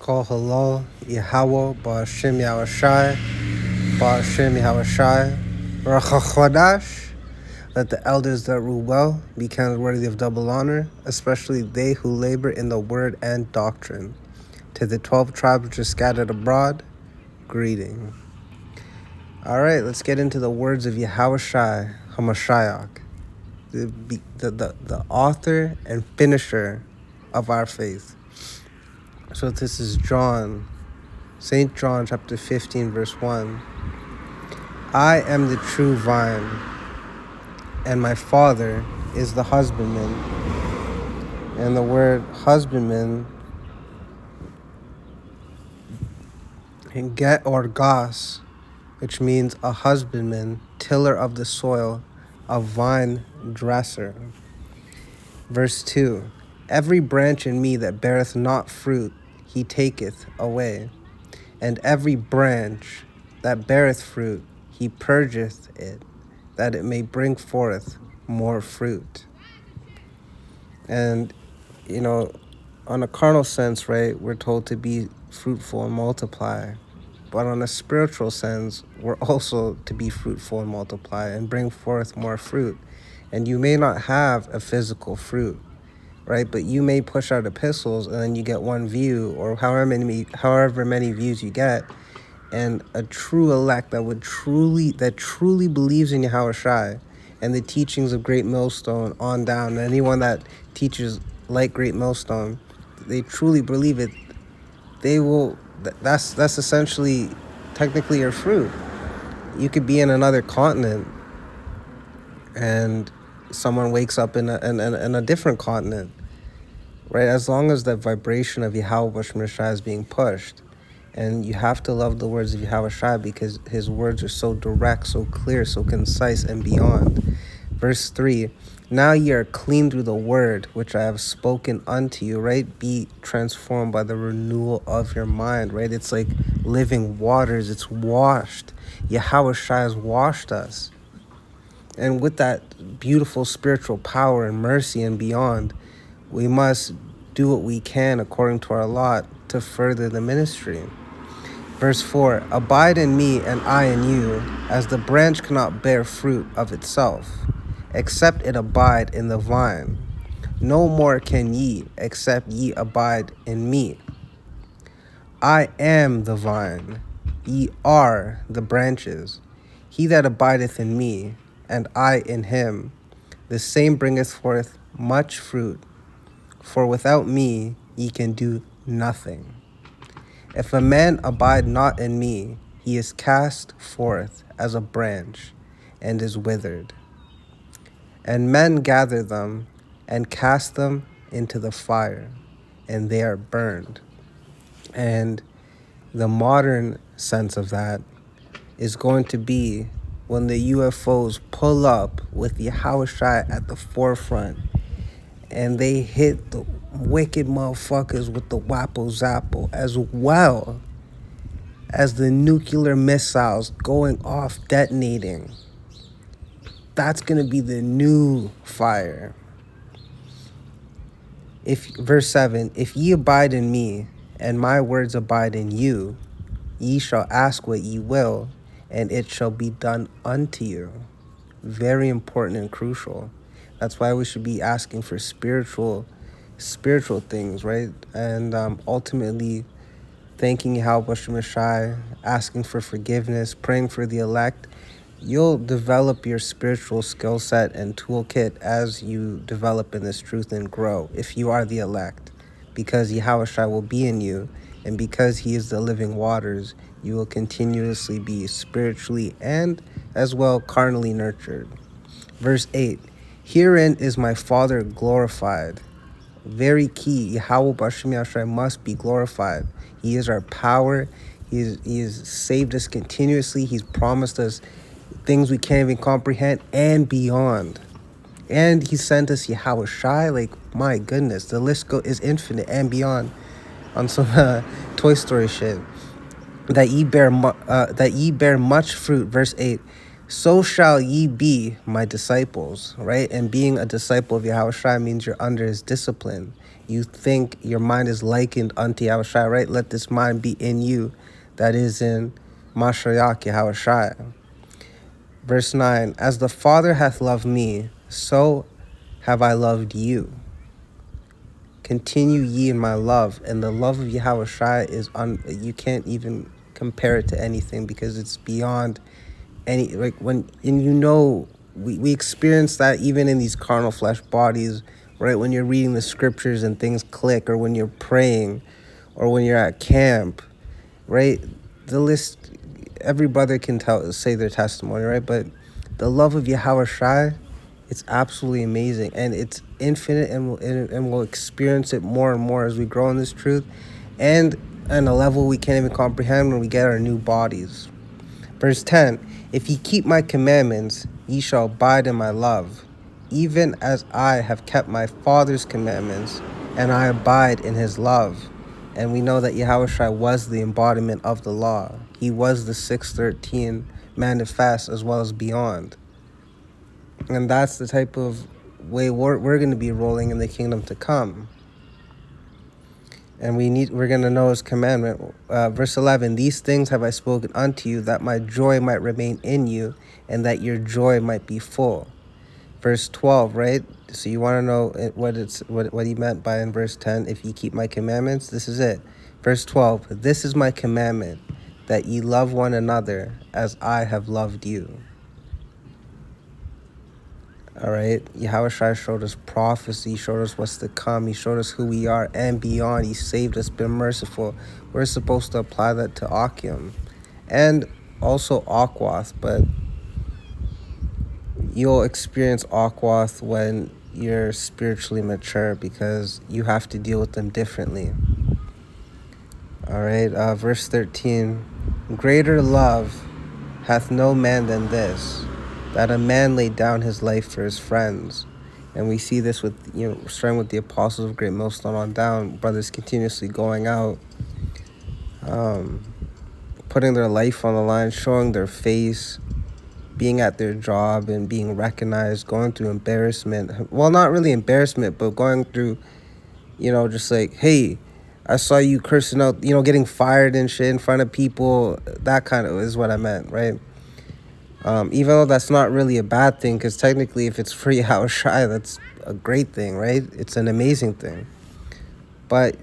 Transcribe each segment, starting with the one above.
Call halal, Yahweh, Ba'ashem Yahushai, Ba'ashem Yahushai, Rachachodash. Let the elders that rule well be counted worthy of double honor, especially they who labor in the word and doctrine. To the 12 tribes which are scattered abroad, greeting. All right, let's get into the words of Yahushai HaMashiach, the author and finisher of our faith. So this is John, St. John chapter 15, verse 1. I am the true vine, and my Father is the husbandman. And the word husbandman, get or gas, which means a husbandman, tiller of the soil, a vine dresser. Verse 2. Every branch in me that beareth not fruit, he taketh away. And every branch that beareth fruit, he purgeth it, that it may bring forth more fruit. And, on a carnal sense, right, we're told to be fruitful and multiply. But on a spiritual sense, we're also to be fruitful and multiply and bring forth more fruit. And you may not have a physical fruit, right? But you may push out epistles and then you get one view or however many views you get. And a true elect that truly believes in Yahushai and the teachings of Great Millstone on down, and anyone that teaches like Great Millstone, they truly believe it, they will, that's essentially technically your fruit. You could be in another continent and someone wakes up in a different continent, right? As long as that vibration of Yahweh Shai is being pushed. And you have to love the words of Yahweh because his words are so direct, so clear, so concise, and beyond. Verse 3, now ye are clean through the word which I have spoken unto you, right? Be transformed by the renewal of your mind, right? It's like living waters. It's washed. Yahweh has washed us. And with that beautiful spiritual power and mercy and beyond, we must do what we can according to our lot to further the ministry. Verse 4, abide in me and I in you, as the branch cannot bear fruit of itself, except it abide in the vine. No more can ye, except ye abide in me. I am the vine, ye are the branches. He that abideth in me, and I in him, the same bringeth forth much fruit, for without me ye can do nothing. If a man abide not in me, he is cast forth as a branch, and is withered. And men gather them, and cast them into the fire, and they are burned. And the modern sense of that is going to be when the UFOs pull up with Yahushua at the forefront, and they hit the wicked motherfuckers with the Wappo Zappo, as well as the nuclear missiles going off, detonating. That's going to be the new fire. Verse 7, if ye abide in me, and my words abide in you, ye shall ask what ye will, and it shall be done unto you. Very important and crucial. That's why we should be asking for spiritual things, right? And ultimately thanking Yahweh Shai, asking for forgiveness, praying for the elect. You'll develop your spiritual skill set and toolkit as you develop in this truth and grow if you are the elect, because Yahweh Shai will be in you, and because he is the living waters, you will continuously be spiritually and as well carnally nurtured. Verse 8, herein is my Father glorified. Very key, Yahweh B'Shem Yahshua must be glorified. He is our power. He has saved us continuously. He's promised us things we can't even comprehend and beyond. And he sent us Yahweh Shai. Like, my goodness, the list is infinite and beyond on some Toy Story shit. That ye bear much fruit. Verse 8, so shall ye be my disciples, right? And being a disciple of Yahweh Shai means you're under his discipline. You think your mind is likened unto Yahushua, right? Let this mind be in you that is in Mashiach Yahushua. Verse 9, as the Father hath loved me, so have I loved you. Continue ye in my love. And the love of Yahushua is, you can't even compare it to anything, because it's beyond any, like, when, and we experience that even in these carnal flesh bodies, right? When you're reading the scriptures and things click, or when you're praying, or when you're at camp, right? The list, every brother can say their testimony, right? But the love of Yahushua, it's absolutely amazing, and it's infinite, and we'll experience it more and more as we grow in this truth, and on a level we can't even comprehend when we get our new bodies. Verse 10, if ye keep my commandments, ye shall abide in my love, even as I have kept my Father's commandments, and I abide in his love. And we know that Yahushua was the embodiment of the law. He was the 613 manifest as well as beyond. And that's the type of way we're going to be rolling in the kingdom to come. And we're going to know his commandment. Verse 11, these things have I spoken unto you, that my joy might remain in you, and that your joy might be full. Verse 12, right? So you want to know what he meant by in verse 10, if ye keep my commandments, this is it. Verse 12, this is my commandment, that ye love one another as I have loved you. All right, Yahushua showed us prophecy, showed us what's to come. He showed us who we are and beyond. He saved us, been merciful. We're supposed to apply that to Akim and also Akwath, but you'll experience Akwath when you're spiritually mature, because you have to deal with them differently. All right, verse 13, greater love hath no man than this, that a man lay down his life for his friends. And we see this with, starting with the apostles of Great Millstone on down, brothers continuously going out, putting their life on the line, showing their face, being at their job and being recognized, going through embarrassment. Well, not really embarrassment, but going through, just like, hey, I saw you cursing out, getting fired and shit in front of people. That kind of is what I meant, right? Even though that's not really a bad thing, because technically if it's free Yahushua, that's a great thing, right? It's an amazing thing. But,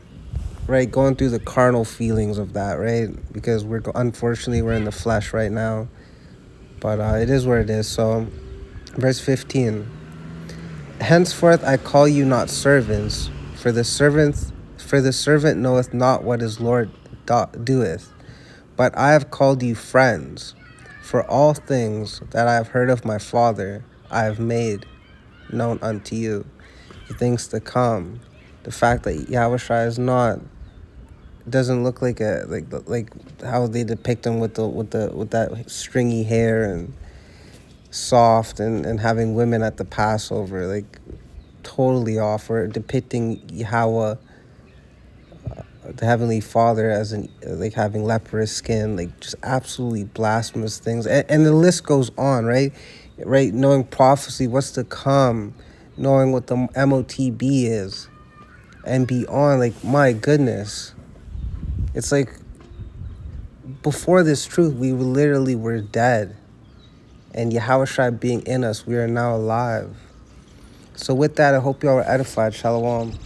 right, going through the carnal feelings of that, right? Because unfortunately we're in the flesh right now. But it is what it is. So, verse 15. Henceforth I call you not servants, for the servant knoweth not what his Lord doeth. But I have called you friends. For all things that I have heard of my Father, I have made known unto you. The things to come. The fact that Yahushua is not, doesn't look like how they depict him with that stringy hair and soft and having women at the Passover, like totally off. Or depicting Yahweh, the Heavenly Father, as having leprous skin, like just absolutely blasphemous things, and the list goes on, right? Knowing prophecy, what's to come, knowing what the MOTB is, and beyond. Like, my goodness, it's like before this truth, we literally were dead, and Yahushua being in us, we are now alive. So with that, I hope you all are edified. Shalom.